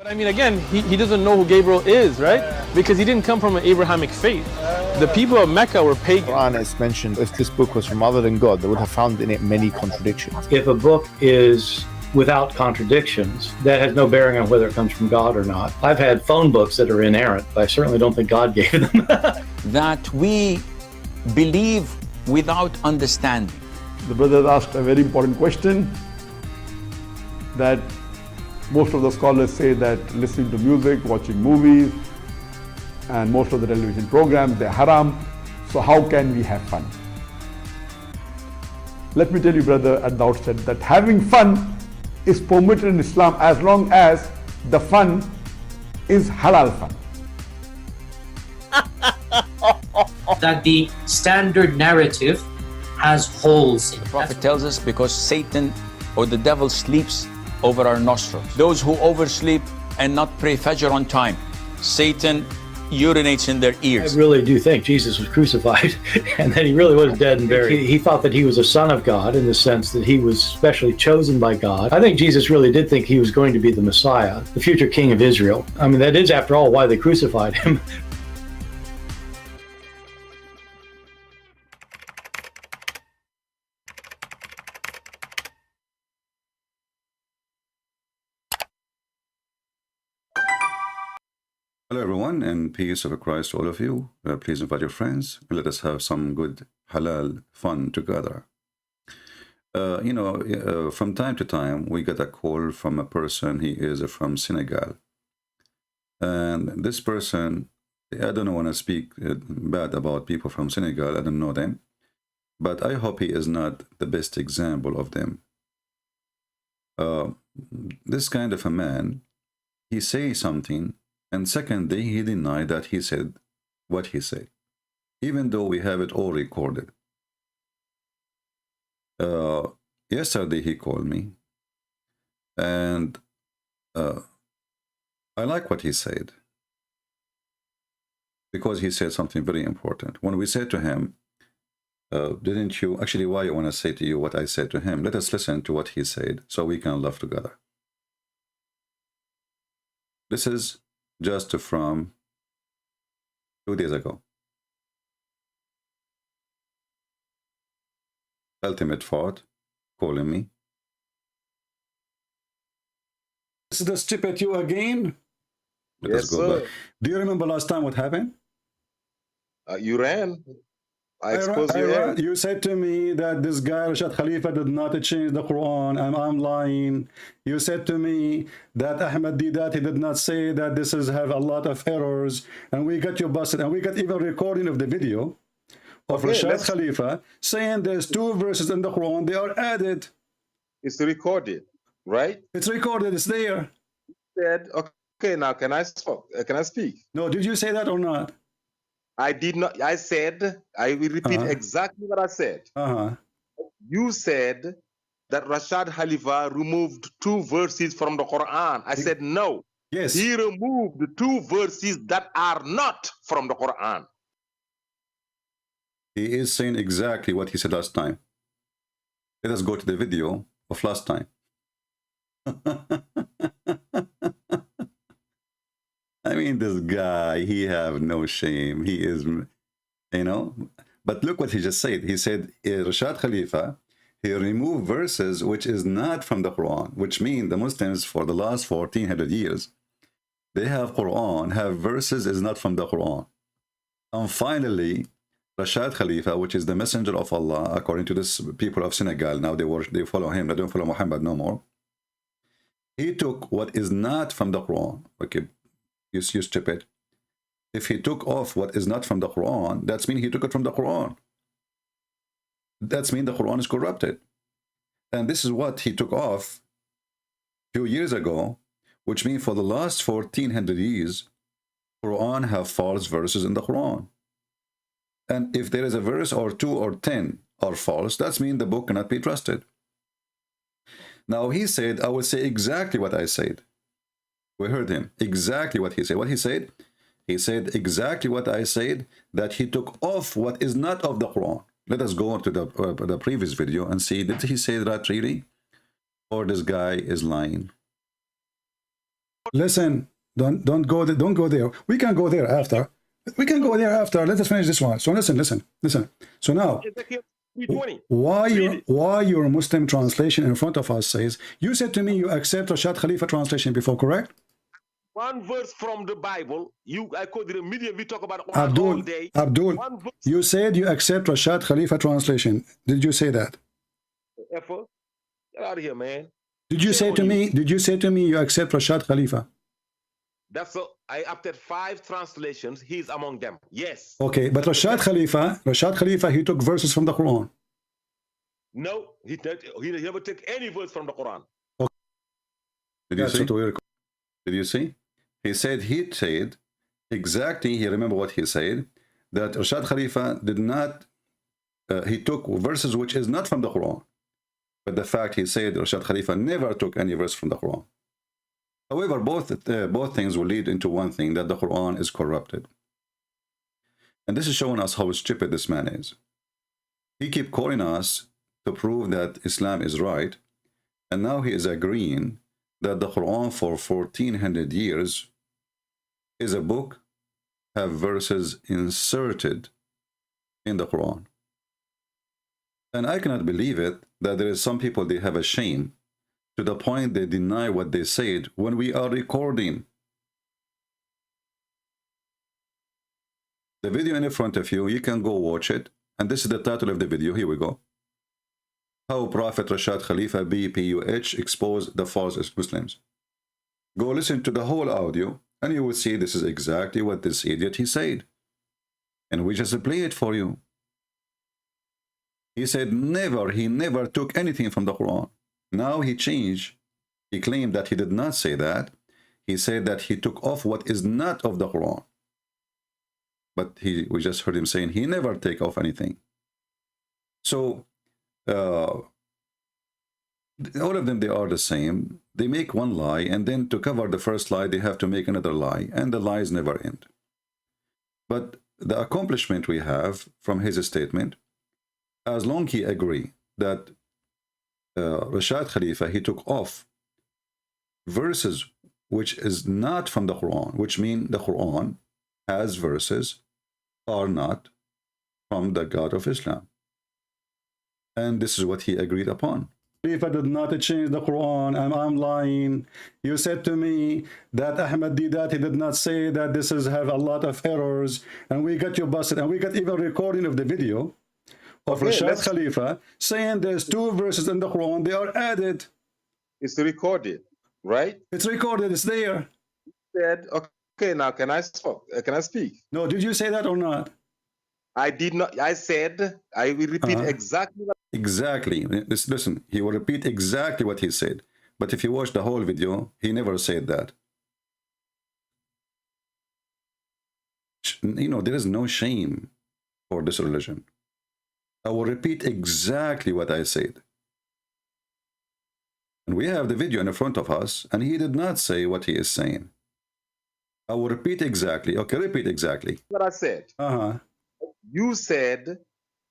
But I mean, again, he doesn't know who Gabriel is, right? Because he didn't come from an Abrahamic faith. The people of Mecca were pagan. The Quran is mentioned, if this book was from other than God, they would have found in it many contradictions. If a book is without contradictions, that has no bearing on whether it comes from God or not. I've had phone books that are inerrant, but I certainly don't think God gave them. That we believe without understanding. The brother asked a very important question, that most of the scholars say that listening to music, watching movies, and most of the television programs, they're haram. So how can we have fun? Let me tell you, brother, at the outset, that having fun is permitted in Islam as long as the fun is halal fun. That the standard narrative has holes in it. The Prophet tells us because Satan or the devil sleeps over our nostrils. Those who oversleep and not pray Fajr on time, Satan urinates in their ears. I really do think Jesus was crucified and that he really was dead and buried. He thought that he was a son of God in the sense that he was specially chosen by God. I think Jesus really did think he was going to be the Messiah, the future king of Israel. I mean, that is, after all, why they crucified him. Hello everyone, and peace of Christ to all of you. Please invite your friends and let us have some good halal fun together. From time to time we get a call from a person. He is from Senegal, and this person, I don't want to speak bad about people from Senegal. I don't know them, but I hope he is not the best example of them. This kind of a man, he says something, and secondly, he denied that he said what he said, even though we have it all recorded. Yesterday he called me, and I like what he said, because he said something very important. When we said to him, didn't you, actually why I want to say to you what I said to him, let us listen to what he said so we can laugh together. This is just from 2 days ago. Ultimate Fought calling me. This is the step at you again. Yes, sir. Do you remember last time what happened? You ran. I exposed you ran. You said to me that this guy Rashad Khalifa did not change the Quran, and I'm lying. You said to me that Ahmed Didat, he did not say that this is have a lot of errors, and we got you busted, and we got even recording of the video of Rashad Khalifa saying there's 2 verses in the Quran, they are added. It's recorded, right? It's recorded, it's there. Said, okay, now can I speak? No, did you say that or not? I did not. I said, I will repeat exactly what I said. You said that Rashad Khalifa removed 2 verses from the Quran. I said no. Yes. He removed 2 verses that are not from the Quran. He is saying exactly what he said last time. Let us go to the video of last time. I mean, this guy, he have no shame. He is, but look what he just said. He said, Rashad Khalifa, he removed verses which is not from the Quran, which means the Muslims for the last 1400 years, they have Quran, have verses is not from the Quran. And finally, Rashad Khalifa, which is the messenger of Allah, according to this people of Senegal, now they follow him, they don't follow Muhammad no more. He took what is not from the Quran. Okay, you stupid. If he took off what is not from the Quran, that's mean he took it from the Quran. That's mean the Quran is corrupted. And this is what he took off a few years ago, which means for the last 1400 years, Quran have false verses in the Quran. And if there is a verse or 2 or 10 are false, that's mean the book cannot be trusted. Now he said, I will say exactly what I said. We heard him exactly what he said. What he said? He said exactly what I said, that he took off what is not of the Quran. Let us go on to the previous video and see, did he say that really? Or this guy is lying? Listen, don't go there. Don't go there. We can go there after. We can go there after. Let us finish this one. So listen. So now, why your Muslim translation in front of us says, you said to me you accept Rashad Khalifa translation before, correct? One verse from the Bible. I quote the media. We talk about Quran all day. Abdul, you said you accept Rashad Khalifa translation. Did you say that? Get out of here, man. Did you say to me? Did you say to me you accept Rashad Khalifa? I opted 5 translations. He's among them. Yes. Okay, but Rashad Khalifa, he took verses from the Quran. No, he never took any verse from the Quran. Okay. Did you see? He said exactly. He remember what he said, that Rashad Khalifa did not. He took verses which is not from the Quran. But the fact he said Rashad Khalifa never took any verse from the Quran. However, both things will lead into one thing, that the Quran is corrupted. And this is showing us how stupid this man is. He keep calling us to prove that Islam is right, and now he is agreeing that the Quran for 1400 years is a book, have verses inserted in the Quran. And I cannot believe it, that there is some people, they have a shame to the point they deny what they said when we are recording. The video in front of you, you can go watch it. And this is the title of the video. Here we go. How Prophet Rashad Khalifa BPUH exposed the false Muslims. Go listen to the whole audio and you will see this is exactly what this idiot he said. And we just play it for you. He said he never took anything from the Quran. Now he changed. He claimed that he did not say that. He said that he took off what is not of the Quran. But we just heard him saying he never take off anything. So all of them, they are the same. They make one lie, and then to cover the first lie, they have to make another lie, and the lies never end. But the accomplishment we have from his statement, as long he agree that Rashad Khalifa, he took off verses which is not from the Quran, which mean the Quran has verses are not from the God of Islam. And this is what he agreed upon. If I did not change the Quran and I'm lying, you said to me that Ahmed Didat, he did not say that this is have a lot of errors, and we got you busted, and we got even recording of the video of Rashad Khalifa saying there's 2 verses in the Quran, they are added. It's recorded, right? It's recorded, it's there. Said, okay, now can I speak? No, did you say that or not? I did not. I said, I will repeat exactly what. Exactly. Listen, he will repeat exactly what he said. But if you watch the whole video, he never said that. You know, there is no shame for this religion. I will repeat exactly what I said. And we have the video in front of us, and he did not say what he is saying. I will repeat exactly. Okay, repeat exactly what I said. You said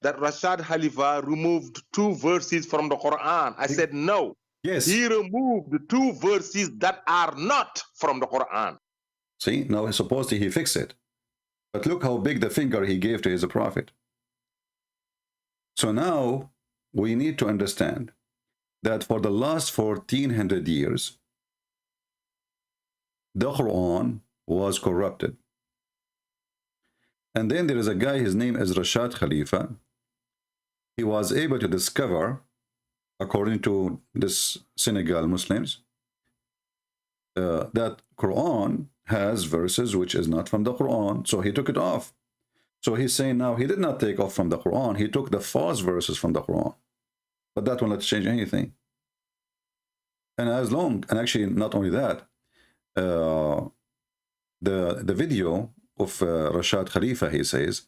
that Rashad Khalifa removed 2 verses from the Quran. I said no. Yes. He removed 2 verses that are not from the Quran. See, now supposedly he fixed it. But look how big the finger he gave to his prophet. So now we need to understand that for the last 1400 years, the Quran was corrupted. And then there is a guy, his name is Rashad Khalifa. He was able to discover, according to this Senegal Muslims, that Quran has verses which is not from the Quran. So he took it off. So he's saying now he did not take off from the Quran. He took the false verses from the Quran. But that will not change anything. And actually not only that, the video of Rashad Khalifa, he says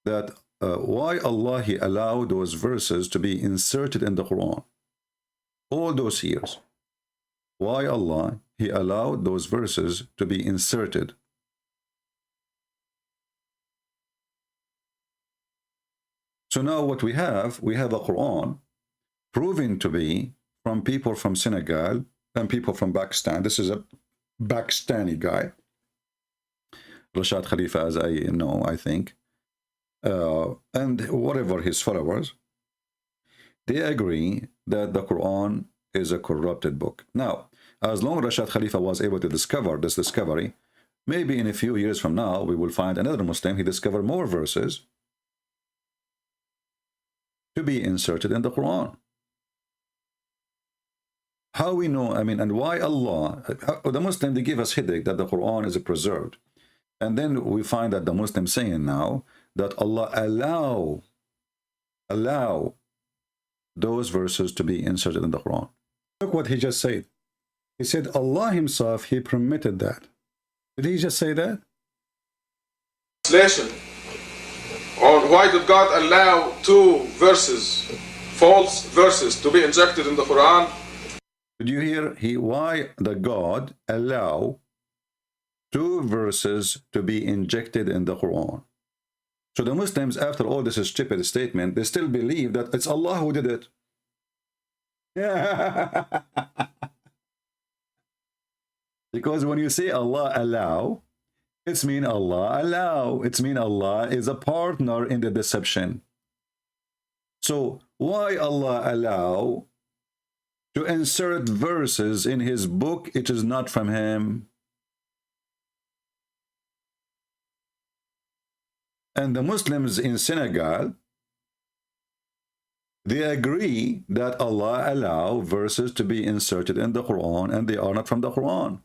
that why Allah he allowed those verses to be inserted in the Quran all those years. Why Allah he allowed those verses to be inserted. So now what we have a Quran proven to be from people from Senegal and people from Pakistan. This is a Pakistani guy, Rashad Khalifa, as I know, I think, and whatever his followers, they agree that the Quran is a corrupted book. Now, as long as Rashad Khalifa was able to discover this discovery, maybe in a few years from now, we will find another Muslim, he discovered more verses to be inserted in the Quran. How we know, I mean, and why Allah, the Muslim, they give us headache that the Quran is preserved. And then we find that the Muslim saying now that Allah allow those verses to be inserted in the Quran. Look what he just said. He said Allah himself, he permitted that. Did he just say that? Translation on why did God allow two verses, false verses, to be injected in the Quran? Did you hear? Why the God allow two verses to be injected in the Quran? So the Muslims, after all this stupid statement, they still believe that it's Allah who did it. Yeah. Because when you say Allah allow, it's mean Allah allow. It's mean Allah is a partner in the deception. So why Allah allow to insert verses in his book? It is not from him. And the Muslims in Senegal, they agree that Allah allow verses to be inserted in the Quran, and they are not from the Quran.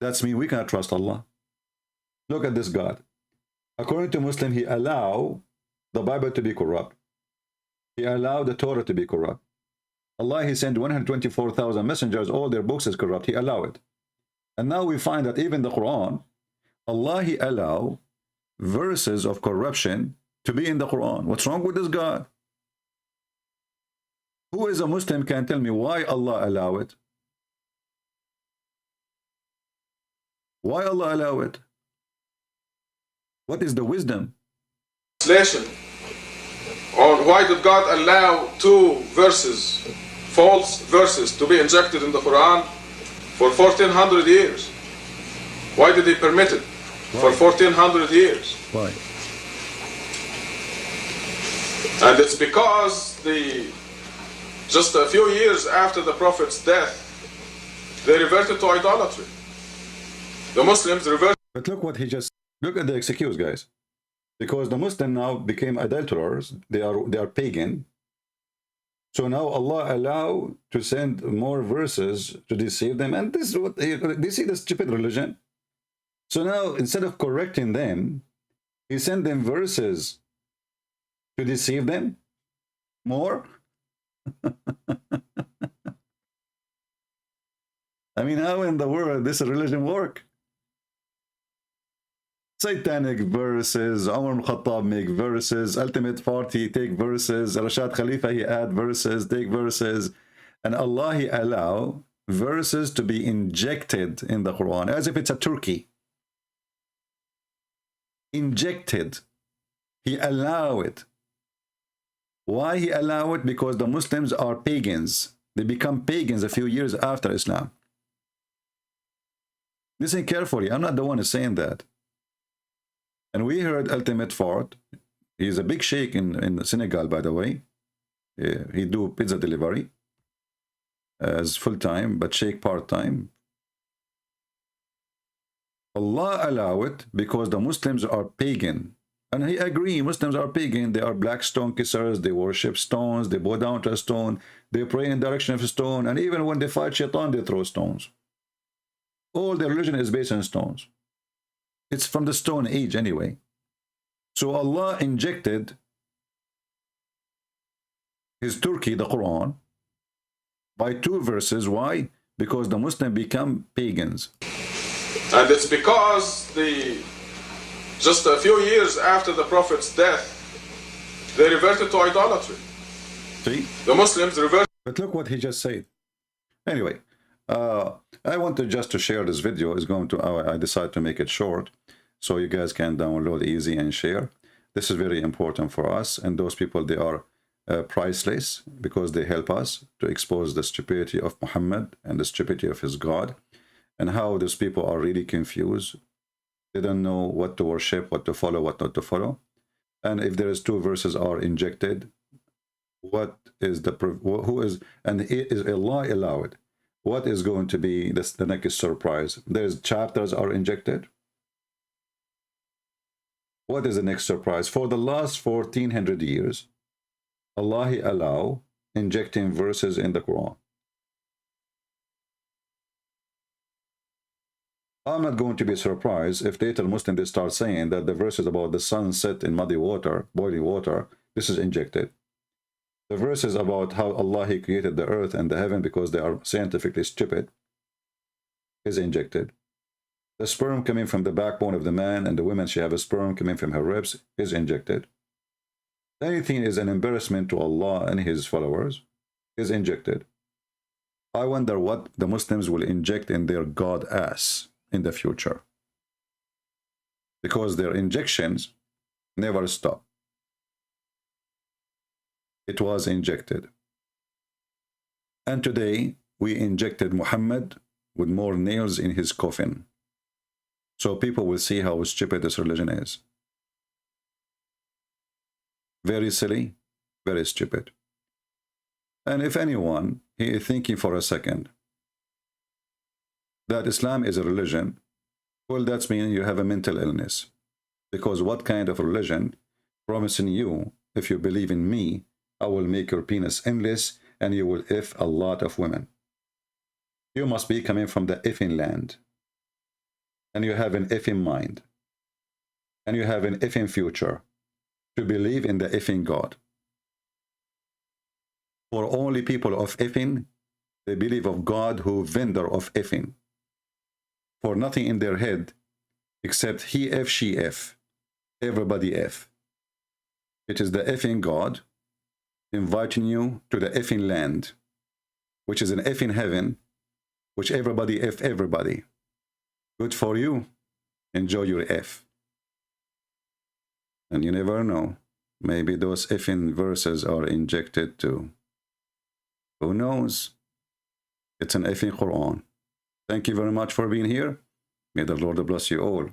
That's mean we cannot trust Allah. Look at this God. According to Muslim, he allow the Bible to be corrupt. He allowed the Torah to be corrupt. Allah, he sent 124,000 messengers, all their books is corrupt. He allowed it. And now we find that even the Quran, Allah, he allow verses of corruption to be in the Quran. What's wrong with this God? Who is a Muslim can tell me why Allah allow it? Why Allah allow it? What is the wisdom? Translation on why did God allow two verses, false verses, to be injected in the Quran for 1400 years? Why did he permit it for 1400 years? Why? And it's because just a few years after the Prophet's death, they reverted to idolatry. The Muslims reverted. But look what he just, look at the excuse, guys. Because the Muslim now became adulterers, they are pagan. So now Allah allow to send more verses to deceive them. And this is what they see, the stupid religion. So now instead of correcting them, he sent them verses to deceive them more. I mean, how in the world this religion work? Satanic verses, Umar al-Khattab make verses, Ultimate Party take verses, Rashad Khalifa he add verses, take verses, and Allah he allow verses to be injected in the Quran as if it's a turkey. Injected. He allow it. Why he allow it? Because the Muslims are pagans. They become pagans a few years after Islam. Listen carefully. I'm not the one who's saying that. And we heard Ultimate Fort. He's a big sheikh in Senegal, by the way. He do pizza delivery as full-time, but sheikh part-time. Allah allow it because the Muslims are pagan. And he agree, Muslims are pagan. They are black stone kissers. They worship stones. They bow down to a stone. They pray in the direction of a stone. And even when they fight shaitan, they throw stones. All their religion is based on stones. It's from the Stone Age anyway. So Allah injected his Turkey, the Quran, by two verses. Why? Because the Muslims become pagans. And it's because just a few years after the Prophet's death, they reverted to idolatry. See? The Muslims reverted. But look what he just said. Anyway, I wanted just to share this video. I decided to make it short so you guys can download easy and share. This is very important for us, and those people, they are priceless because they help us to expose the stupidity of Muhammad and the stupidity of his God. and how those people are really confused. They don't know what to worship, what to follow, what not to follow. And if there is two verses are injected, what is the who is, and is Allah allowed? What is going to be the next surprise? There's chapters are injected. What is the next surprise? For the last 1400 years, Allah allow injecting verses in the Quran. I'm not going to be surprised if later Muslims they start saying that the verses about the sun set in muddy water, boiling water, this is injected. The verses about how Allah He created the earth and the heaven because they are scientifically stupid is injected. The sperm coming from the backbone of the man and the woman, she have a sperm coming from her ribs, is injected. Anything is an embarrassment to Allah and His followers is injected. I wonder what the Muslims will inject in their God ass in the future, because their injections never stop. It was injected, and today we injected Muhammad with more nails in his coffin, so people will see how stupid this religion is. Very silly, very stupid. And if anyone he is thinking for a second that Islam is a religion, well, that's mean you have a mental illness. Because what kind of religion promising you, if you believe in me, I will make your penis endless and you will F a lot of women? You must be coming from the effing land. And you have an effing mind. And you have an effing future to believe in the effing God. For only people of effing, they believe of God who vendor of effing. For nothing in their head except he F, she F, everybody F. It is the effing God inviting you to the effing land, which is an effing heaven, which everybody F everybody. Good for you. Enjoy your F. And you never know. Maybe those effing verses are injected too. Who knows? It's an effing Quran. Thank you very much for being here. May the Lord bless you all.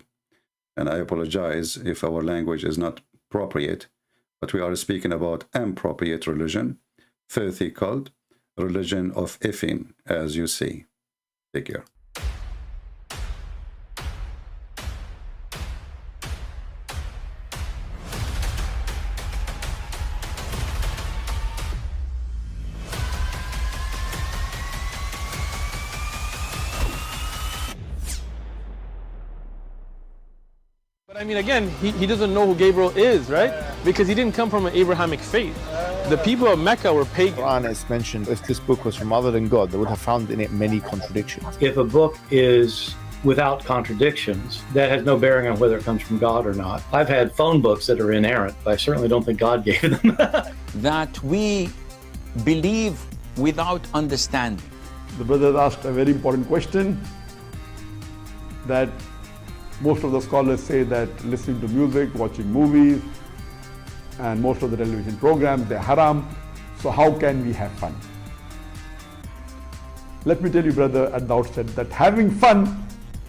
And I apologize if our language is not appropriate, but we are speaking about appropriate religion, filthy cult, religion of effing, as you see. Take care. I mean, again, he doesn't know who Gabriel is, right? Because he didn't come from an Abrahamic faith. The people of Mecca were pagan. The Quran is mentioned, if this book was from other than God, they would have found in it many contradictions. If a book is without contradictions, that has no bearing on whether it comes from God or not. I've had phone books that are inerrant, but I certainly don't think God gave them. That we believe without understanding. The brother asked a very important question, that most of the scholars say that listening to music, watching movies, and most of the television programs, they're haram. So how can we have fun? Let me tell you, brother, at the outset, that having fun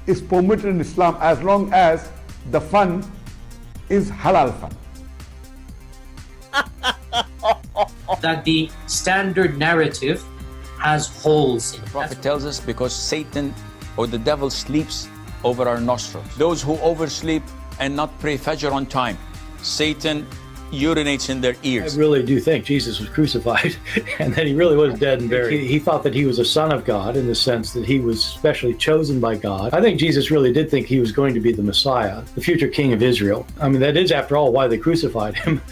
is permitted in Islam as long as the fun is halal fun. That the standard narrative has holes in it. The Prophet tells us because Satan or the devil sleeps over our nostrils. Those who oversleep and not pray Fajr on time, Satan urinates in their ears. I really do think Jesus was crucified and that he really was dead and buried. He thought that he was a son of God in the sense that he was specially chosen by God. I think Jesus really did think he was going to be the Messiah, the future king of Israel. I mean, that is, after all, why they crucified him.